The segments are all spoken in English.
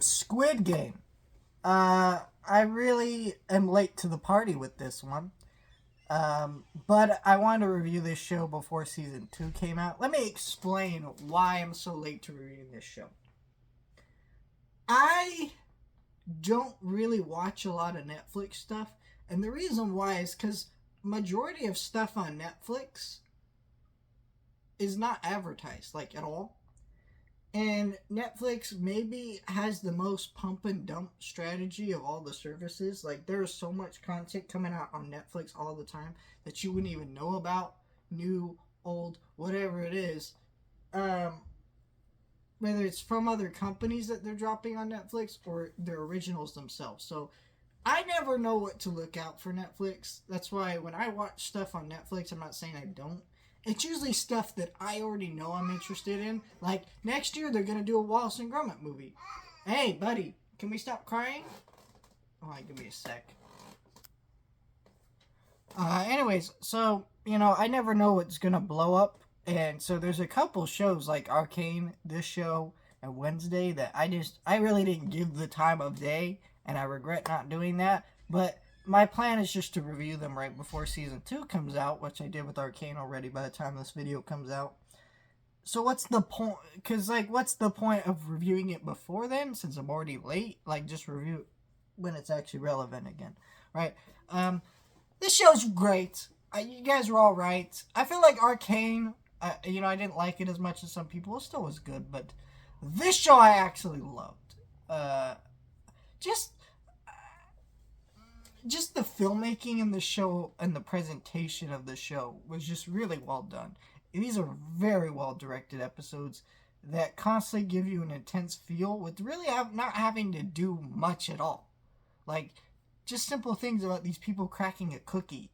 Squid Game. I really am late to the party with this one. But I wanted to review this show before season 2 came out. Let me explain why I'm so late to reviewing this show. I don't really watch a lot of Netflix stuff, and the reason why is because majority of stuff on Netflix is not advertised, like, at all. And Netflix maybe has the most pump and dump strategy of all the services. Like, there's so much content coming out on Netflix all the time that you wouldn't even know about. New, old, whatever it is. Um, Whether it's from other companies that they're dropping on Netflix or their originals themselves. So I never know what to look out for Netflix. That's why when I watch stuff on Netflix, I'm not saying I don't. It's usually stuff that I already know I'm interested in. Like, next year they're going to do a Wallace and Gromit movie. Hey, buddy, can we stop crying? Alright, give me a sec. Anyways, so, I never know what's going to blow up. And so there's a couple shows like Arcane, this show, and Wednesday that I really didn't give the time of day, and I regret not doing that. But my plan is just to review them right before season 2 comes out, which I did with Arcane already by the time this video comes out. So what's the point? Because, like, what's the point of reviewing it before then, since I'm already late? Like, just review it when it's actually relevant again, right? This show's great. You guys were all right. I feel like Arcane, I didn't like it as much as some people. It still was good, but this show I actually loved. Just just the filmmaking in the show and the presentation of the show was just really well done. These are very well directed episodes that constantly give you an intense feel with really not having to do much at all. Like, just simple things about these people cracking a cookie.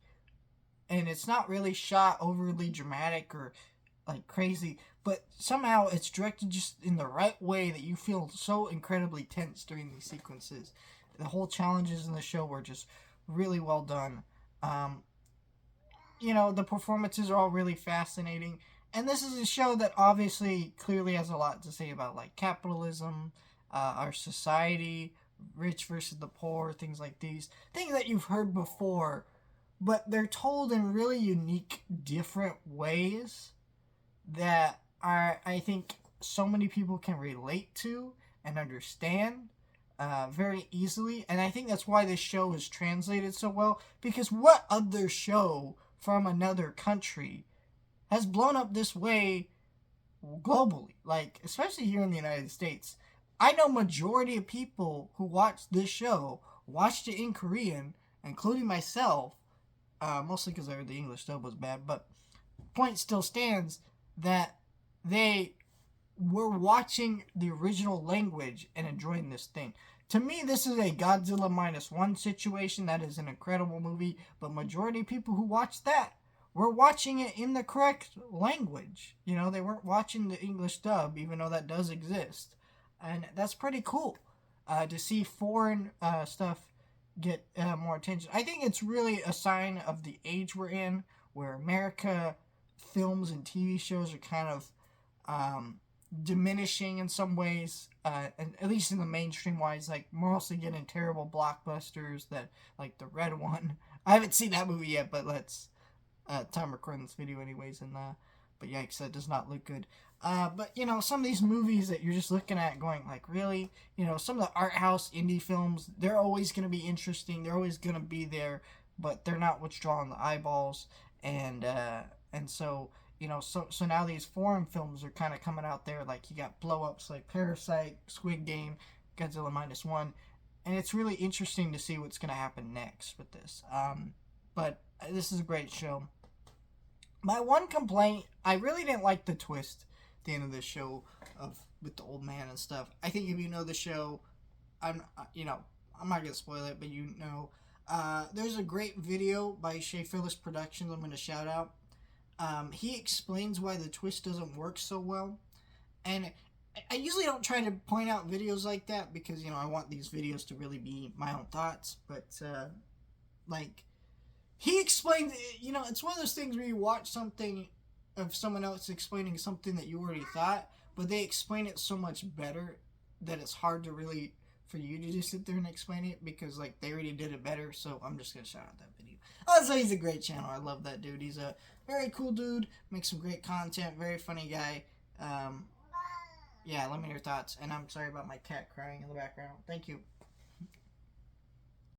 And it's not really shot overly dramatic or like crazy, but somehow it's directed just in the right way that you feel so incredibly tense during these sequences. The whole challenges in the show were just really well done. Um, the performances are all really fascinating. And this is a show that obviously clearly has a lot to say about, like, capitalism, our society, rich versus the poor, things like these. Things that you've heard before, but they're told in really unique, different ways that I think so many people can relate to and understand very easily. And I think that's why this show is translated so well, because what other show from another country has blown up this way globally? Like, especially here in the United States. I know majority of people who watched this show watched it in Korean, including myself, mostly because I heard the English dub was bad, but point still stands that they were watching the original language and enjoying this thing. To me, this is a Godzilla -1 situation. That is an incredible movie, but majority of people who watched that were watching it in the correct language. They weren't watching the English dub, even though that does exist. And that's pretty cool to see foreign stuff get more attention. I think it's really a sign of the age we're in, where America films and TV shows are kind of diminishing in some ways, and at least in the mainstream wise. Like, we're mostly getting terrible blockbusters that, like the Red One. I haven't seen that movie yet, but let's time recording this video anyways, and but yikes, that does not look good. But some of these movies that you're just looking at going like, really? Some of the art house indie films, they're always going to be interesting, they're always going to be there, but they're not what's drawing the eyeballs. And so so now these foreign films are kind of coming out there. Like, you got blow ups like Parasite, Squid Game, Godzilla -1, and it's really interesting to see what's going to happen next with this. But this is a great show. My one complaint, I really didn't like the twist at the end of this show with the old man and stuff. I think if you know the show, I'm not gonna spoil it, but there's a great video by Shea Phyllis Productions I'm gonna shout out. He explains why the twist doesn't work so well, and I usually don't try to point out videos like that because I want these videos to really be my own thoughts, but like, he explained, it's one of those things where you watch something of someone else explaining something that you already thought, but they explain it so much better that it's hard to really for you to just sit there and explain it because like they already did it better. So I'm just gonna shout out that video. Also, he's a great channel. I love that dude. He's a very cool dude. Makes some great content. Very funny guy. Yeah, let me know your thoughts. And I'm sorry about my cat crying in the background. Thank you.